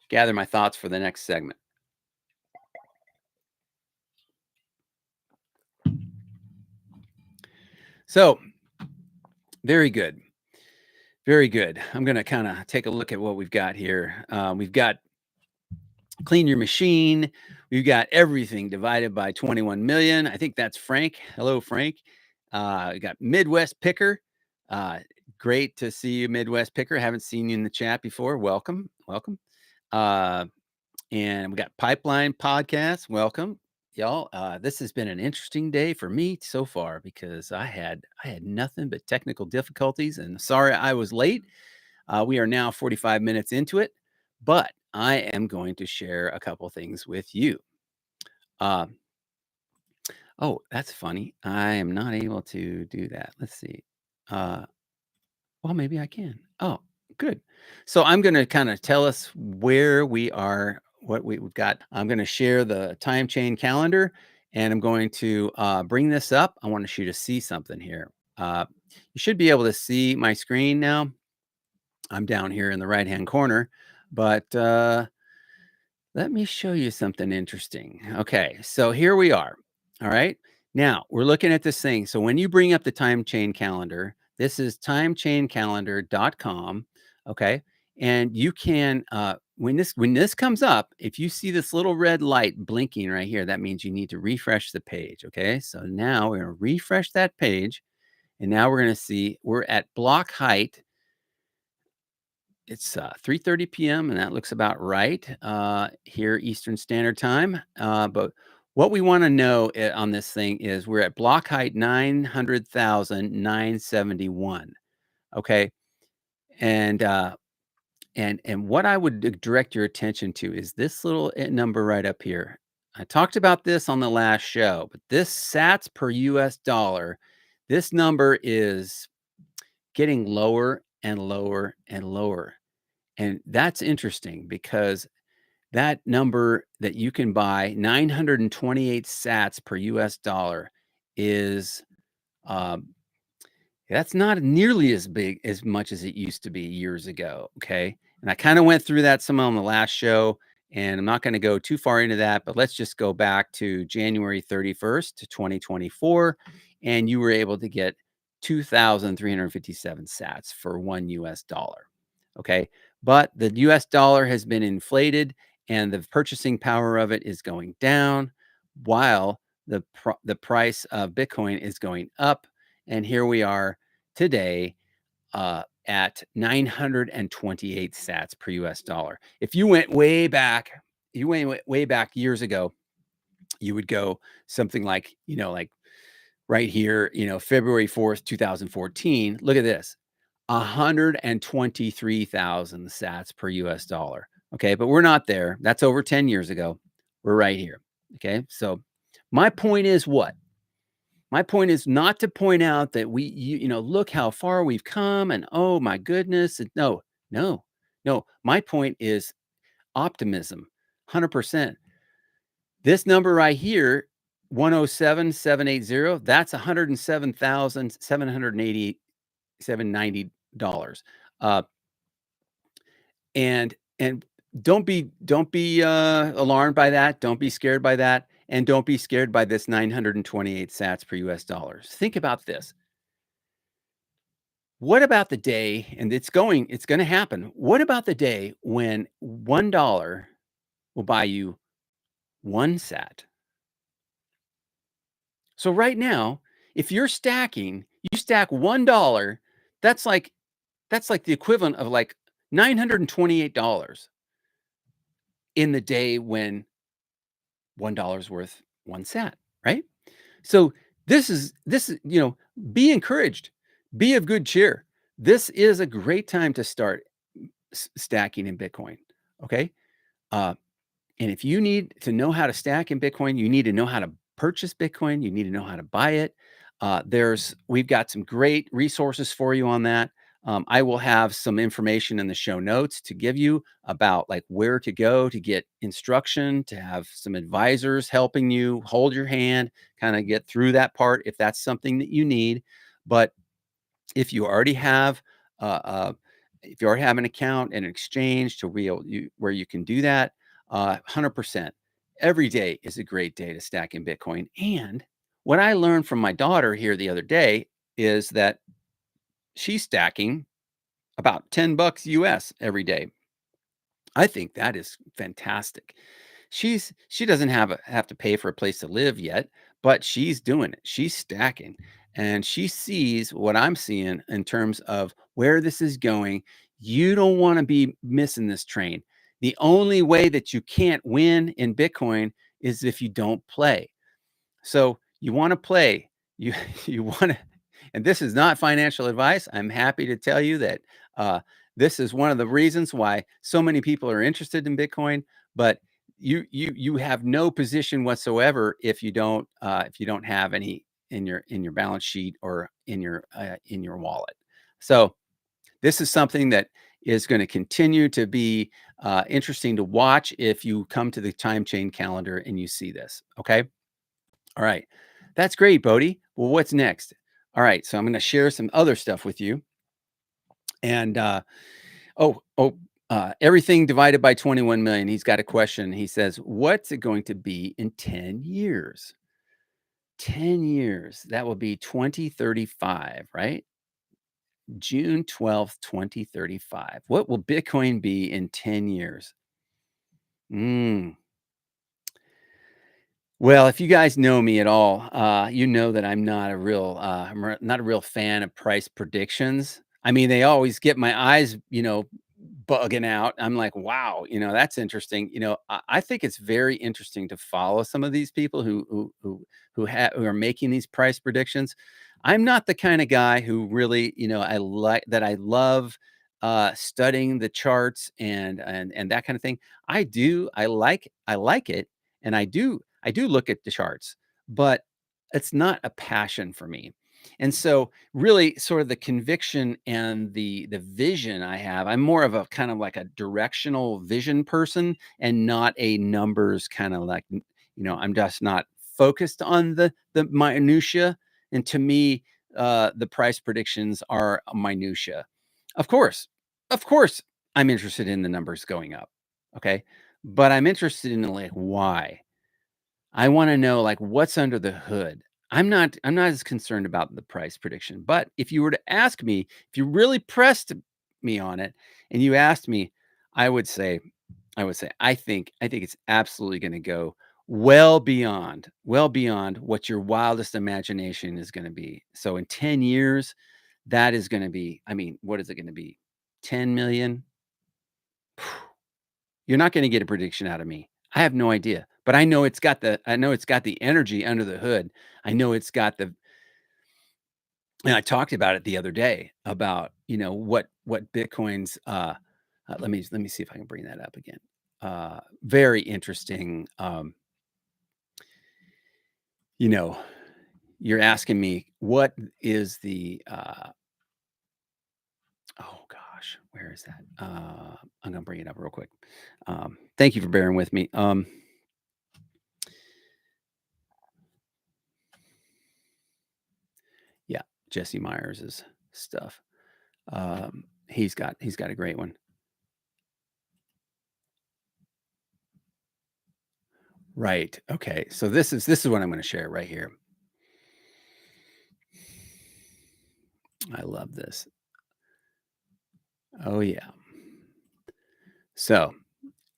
gather my thoughts for the next segment. So very good. Very good. I'm going to kind of take a look at what we've got here. We've got clean your machine. We've got everything divided by 21 million. I think that's Frank. Hello, Frank. We got Midwest Picker. Uh, Great to see you, Midwest Picker. Haven't seen you in the chat before. Welcome, welcome. Uh, and we got Pipeline Podcast. Welcome, y'all. This has been an interesting day for me so far because I had nothing but technical difficulties, and sorry I was late. We are now 45 minutes into it, but I am going to share a couple things with you. Uh, oh, that's funny. I am not able to do that. Let's see. Uh, Well, maybe I can. Oh, good. So I'm going to kind of tell us where we are, what we've got. I'm going to share the time chain calendar and I'm going to bring this up. I want you to see something here. You should be able to see my screen now. I'm down here in the right hand corner, but let me show you something interesting. Okay, so here we are. All right. Now we're looking at this thing. So when you bring up the time chain calendar, this is timechaincalendar.com. Okay. And you can when this comes up, if you see this little red light blinking right here, that means you need to refresh the page. Okay. So now we're gonna refresh that page, and now we're gonna see we're at block height. It's 3:30 p.m. and that looks about right here Eastern Standard Time. But what we want to know on this thing is we're at block height 900,971. Okay, and what I would direct your attention to is this little number right up here. I talked about this on the last show, but this Sats per U.S. dollar, this number is getting lower and lower and lower. And that's interesting because that number that you can buy 928 sats per US dollar is um, that's not nearly as big as much as it used to be years ago. Okay. And I kind of went through that some on the last show, and I'm not going to go too far into that, but let's just go back to January 31st to 2024. And you were able to get 2,357 sats for $1 US. Okay. But the US dollar has been inflated and the purchasing power of it is going down while the price of Bitcoin is going up. And here we are today at 928 sats per US dollar. If you went way back, you went way back years ago, you would go something like, like right here, February 4th, 2014. Look at this, 123,000 sats per US dollar. Okay. But we're not there. That's over 10 years ago. We're right here. Okay. So my point is what? My point is not to point out that look how far we've come and oh my goodness. No, no, no. My point is optimism, 100%. This number right here, 107,780, that's $107,790. Uh, and don't be alarmed by that. Don't be scared by that. And don't be scared by this 928 sats per US dollars. Think about this. What about the day, and it's going to happen. What about the day when $1 will buy you one sat? So right now, if you're stacking, you stack $1, that's like the equivalent of like $928 in the day when $1 is worth one sat, right? So this is, be encouraged, be of good cheer. This is a great time to start stacking in Bitcoin. Okay. Uh, and if you need to know how to stack in Bitcoin, you need to know how to purchase Bitcoin. You need to know how to buy it. We've got some great resources for you on that. I will have some information in the show notes to give you about like where to go to get instruction, to have some advisors helping you hold your hand, kind of get through that part if that's something that you need. But if you already have uh, uh, if you already have an account and an exchange to where you can do that, 100%. Every day is a great day to stack in Bitcoin. And what I learned from my daughter here the other day is that she's stacking about $10 US every day. I think that is fantastic. She doesn't have to pay for a place to live yet, but she's doing it. She's stacking. and she sees what I'm seeing in terms of where this is going. You don't want to be missing this train. The only way that you can't win in Bitcoin is if you don't play. So you want to play. You you want to, and this is not financial advice. I'm happy to tell you that uh, this is one of the reasons why so many people are interested in Bitcoin. But you have no position whatsoever if you don't have any in your balance sheet or in your wallet. So this is something that is going to continue to be interesting to watch if you come to the time chain calendar and you see this. Okay. All right. That's great, Bodie. Well, what's next? All right. So I'm going to share some other stuff with you. And oh, oh, everything divided by 21 million. He's got a question. He says, what's it going to be in 10 years? 10 years. That will be 2035, right? June 12th, 2035. What will Bitcoin be in 10 years? Mm. Well, if you guys know me at all, you know that not a real fan of price predictions. I mean, they always get my eyes, bugging out. I'm like, wow, that's interesting. I think it's very interesting to follow some of these people who are making these price predictions. I'm not the kind of guy who really, I love studying the charts and that kind of thing. I like it, and I do look at the charts, but it's not a passion for me. And so really sort of the conviction and the vision I have, I'm more of a kind of like a directional vision person and not a numbers kind of like, I'm just not focused on the minutia. And to me, the price predictions are minutia. Of course, of course, I'm interested in the numbers going up. Okay. But I'm interested in like why. I wanna know, like, what's under the hood. I'm not as concerned about the price prediction, but if you were to ask me, if you really pressed me on it and you asked me, I would say I think it's absolutely gonna go well beyond what your wildest imagination is gonna be. So in 10 years, that is gonna be, I mean, what is it gonna be? 10,000,000? You're not gonna get a prediction out of me. I have no idea, but I know it's got the energy under the hood. I know it's got the and I talked about it the other day about, what Bitcoin's, let me see if I can bring that up again. Very interesting, you know, you're asking me what is oh gosh, where is that? I'm gonna bring it up real quick. Thank you for bearing with me. Yeah, Jesse Myers's stuff. He's got a great one. Right. Okay. So this is what I'm going to share right here. I love this. Oh yeah. So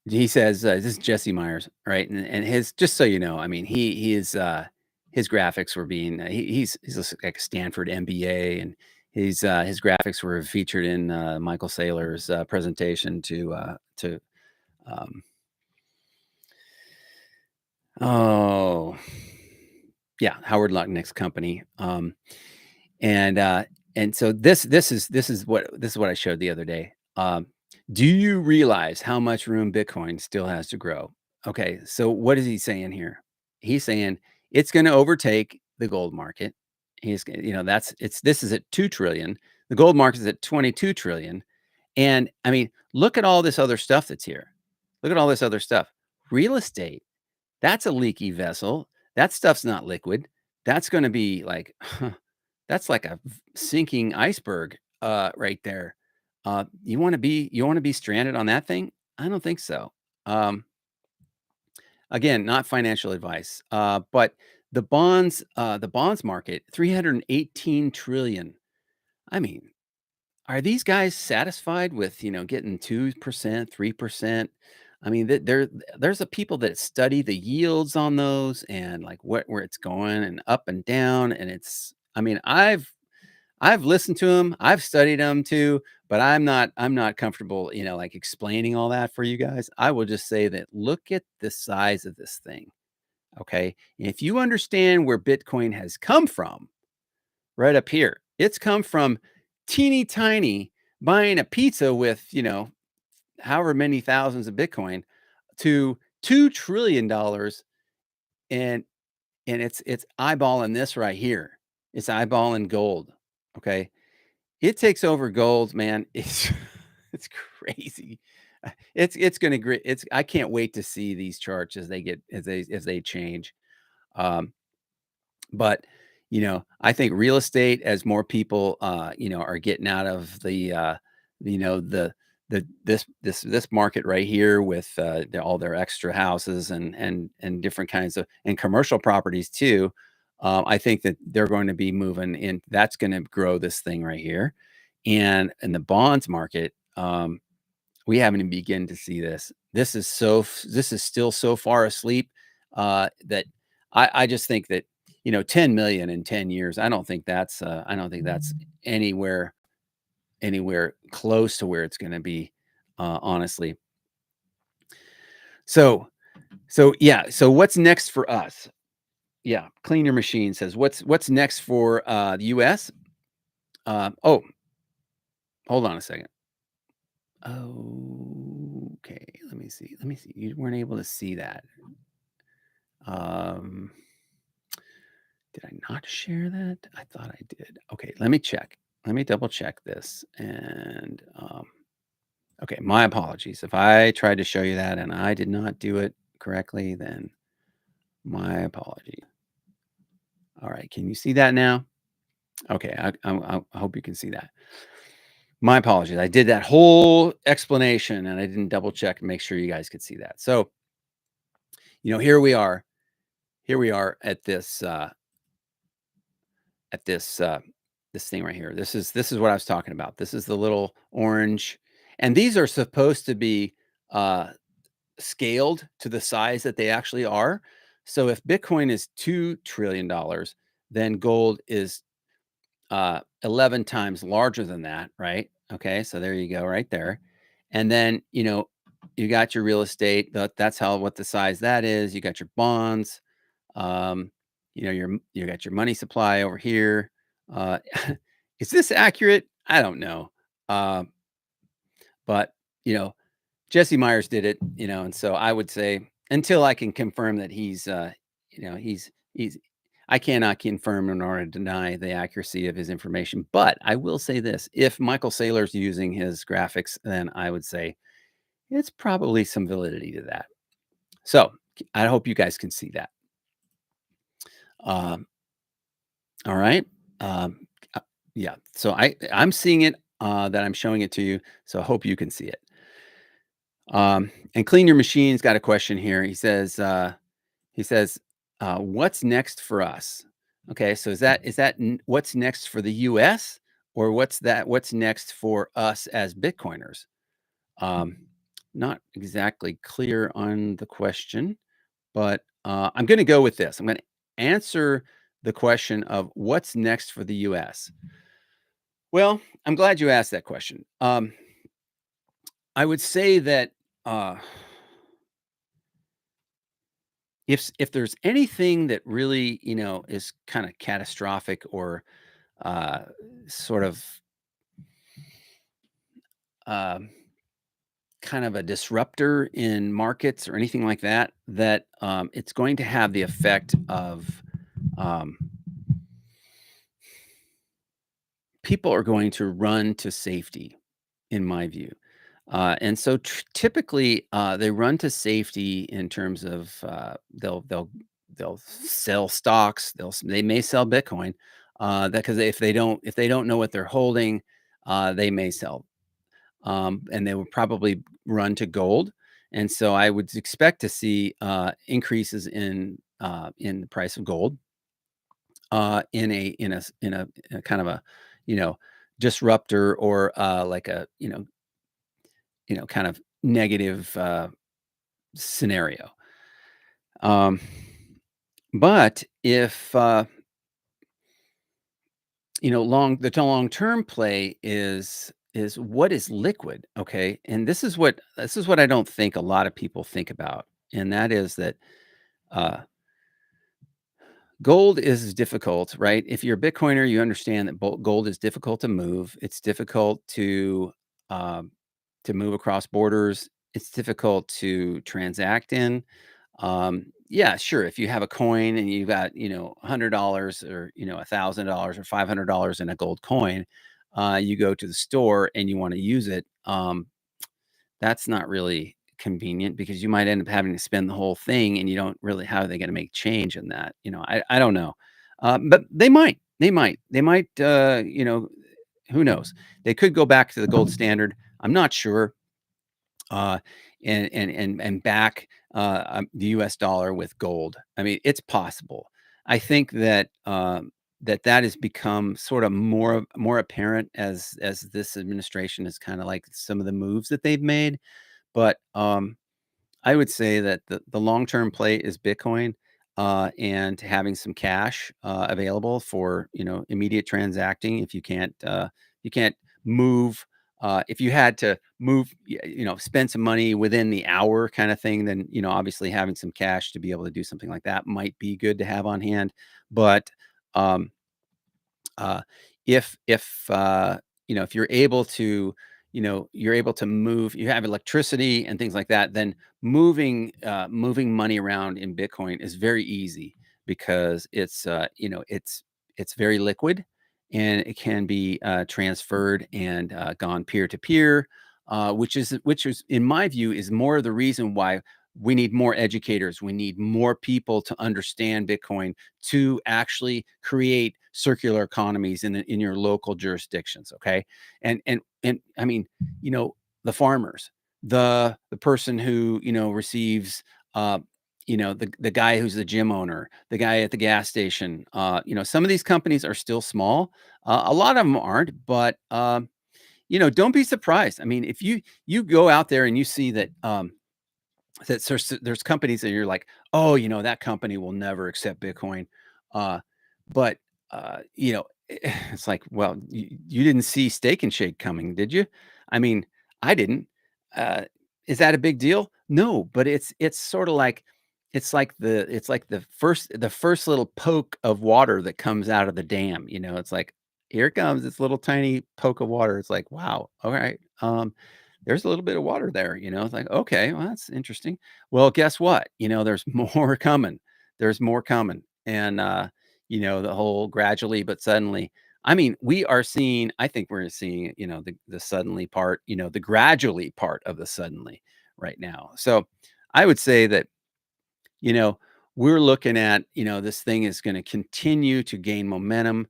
he says this is Jesse Myers, right? And his just so you know, I mean his graphics were being he's like a Stanford MBA, and his graphics were featured in Michael Saylor's presentation to um, oh yeah, Howard Lutnick's company. And so this is what I showed the other day. Do you realize how much room Bitcoin still has to grow? Okay, so what is he saying here? He's saying it's going to overtake the gold market. That's it's this is at 2 trillion. The gold market is at 22 trillion. And I mean, look at all this other stuff that's here. Look at all this other stuff. Real estate, that's a leaky vessel. That stuff's not liquid. That's going to be like that's like a sinking iceberg, right there. You wanna be stranded on that thing? I don't think so. Um, Again, not financial advice, but the bonds market, 318 trillion. I mean, are these guys satisfied with, getting 2%, 3%? I mean, there's a people that study the yields on those and like where it's going and up and down, and I mean, I've listened to him, I've studied him too, but I'm not comfortable, like explaining all that for you guys. I will just say that look at the size of this thing, okay? And if you understand where Bitcoin has come from, right up here, it's come from teeny tiny buying a pizza with, however many thousands of Bitcoin to $2 trillion, and it's eyeballing this right here. It's eyeballing gold. Okay. It takes over gold, man. It's crazy. It's gonna great. It's I can't wait to see these charts as they change. Um, but I think real estate, as more people are getting out of this market right here with all their extra houses and different kinds of and commercial properties too. I think that they're going to be moving in. That's going to grow this thing right here, and in the bonds market, we haven't even begun to see this. This is still so far asleep that I just think that 10 million in 10 years. I don't think that's anywhere close to where it's going to be, honestly. So yeah. So what's next for us? Yeah, Clean Your Machine says what's next for the U.S. Oh, hold on a second. Okay, let me see. Let me see. You weren't able to see that. Um, did I not share that? I thought I did. Okay, let me check. Let me double check this. And okay, my apologies. If I tried to show you that and I did not do it correctly, then my apology. All right, can you see that now? Okay, I hope you can see that. My apologies. I did that whole explanation and I didn't double check and make sure you guys could see that. So, here we are. Here we are at this thing right here. This is what I was talking about. This is the little orange, and these are supposed to be uh, scaled to the size that they actually are. So if Bitcoin is $2 trillion, then gold is 11 times larger than that, right? Okay, so there you go, right there. And then you got your real estate. That's how what the size that is. You got your bonds. Um, you got your money supply over here. Uh, is this accurate? I don't know. Uh, but you know, Jesse Myers did it, and so I would say until I can confirm that he's I cannot confirm nor deny the accuracy of his information. But I will say this: if Michael Saylor's using his graphics, then I would say it's probably some validity to that. So I hope you guys can see that. Um, all right. Um, uh, yeah. So I'm seeing it. That I'm showing it to you. So I hope you can see it. And Clean Your Machine's got a question here. He says, "What's next for us?" Okay, so is that what's next for the U.S. or what's next for us as Bitcoiners? Um, Not exactly clear on the question, but I'm going to go with this. I'm going to answer the question of what's next for the U.S. Well, I'm glad you asked that question. I would say that. Uh, if there's anything that really, is kinda catastrophic or, uh, sort of, um, kind of a disruptor in markets or anything like that, it's going to have the effect of, um people are going to run to safety, in my view. And so typically, they run to safety in terms of they'll sell stocks. They may sell Bitcoin, that because if they don't know what they're holding, they may sell, and they would probably run to gold. And so I would expect to see increases in the price of gold, in a kind of a you know disruptor, or like a kind of negative scenario. Um, but if the long-term play is what is liquid, okay? And this is what I don't think a lot of people think about, and that is that, uh, gold is difficult, right? If you're a Bitcoiner, you understand that gold is difficult to move. It's difficult um, to move across borders. It's difficult to transact in. Yeah, sure. If you have a coin and you got, $100 or, $1,000 or $500 in a gold coin, you go to the store and you want to use it. That's not really convenient because you might end up having to spend the whole thing and you don't really how are they gonna make change in that? I don't know. But they might, who knows? They could go back to the gold standard. I'm not sure, uh, and back, the US dollar with gold. I mean, it's possible. I think that, that has become sort of more apparent as this administration is kinda like some of the moves that they've made. But, I would say that the long-term play is Bitcoin, and having some cash, available for, immediate transacting if you can't move, if you had to move, spend some money within the hour kinda thing, then, obviously having some cash to be able to do something like that might be good to have on hand. But, um uh, if you're able to, you're able to move, you have electricity and things like that, then moving money around in Bitcoin is very easy because it's very liquid and it can be transferred and gone peer to peer, which is in my view is more of the reason why we need more educators. We need more people to understand Bitcoin to actually create circular economies in your local jurisdictions, okay? And I mean, the farmers, the person who, receives the guy who's the gym owner, the guy at the gas station, some of these companies are still small. A lot of them aren't, but don't be surprised. I mean, if you go out there and you see that there's companies that you're like, "Oh, that company will never accept Bitcoin." Uh, but, it's like, well, you didn't see Steak and Shake coming, did you? I mean, I didn't. Uh, is that a big deal? No, but it's sorta like it's like the first little poke of water that comes out of the dam, It's like, "Here it comes, this little tiny poke of water." It's like, "Wow, alright, there's a little bit of water there, It's like, "Okay, well, that's interesting." Well, guess what? There's more coming. There's more coming. And, the whole gradually but suddenly. I mean, I think we're seeing, the suddenly part, the gradually part of the suddenly right now. So I would say that, you know, we're looking at, this thing is going to continue to gain momentum.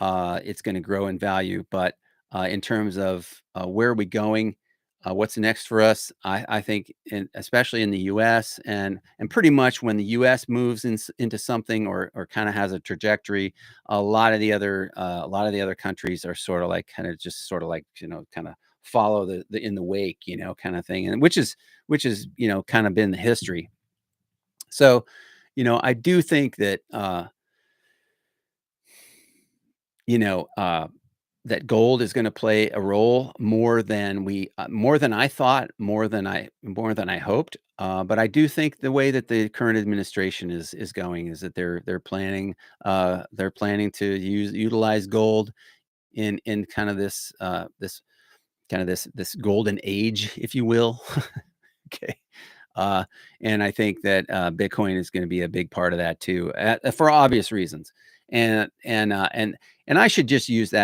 It's going to grow in value, but in terms of where are we going, what's next for us, I think, especially in the U.S. and pretty much when the U.S. moves into something or kind of has a trajectory, a lot of the other countries are sort of like kind of just sort of like kind of follow the in the wake, kind of thing, and which is kind of been the history. So, I do think that, you know, uh, that gold is gonna play a role more than I thought, more than I hoped. But I do think the way that the current administration is going is that they're planning to utilize gold in kind of this golden age, if you will. Okay. Uh, and I think that Bitcoin is going to be a big part of that too, for obvious reasons. And I should just use that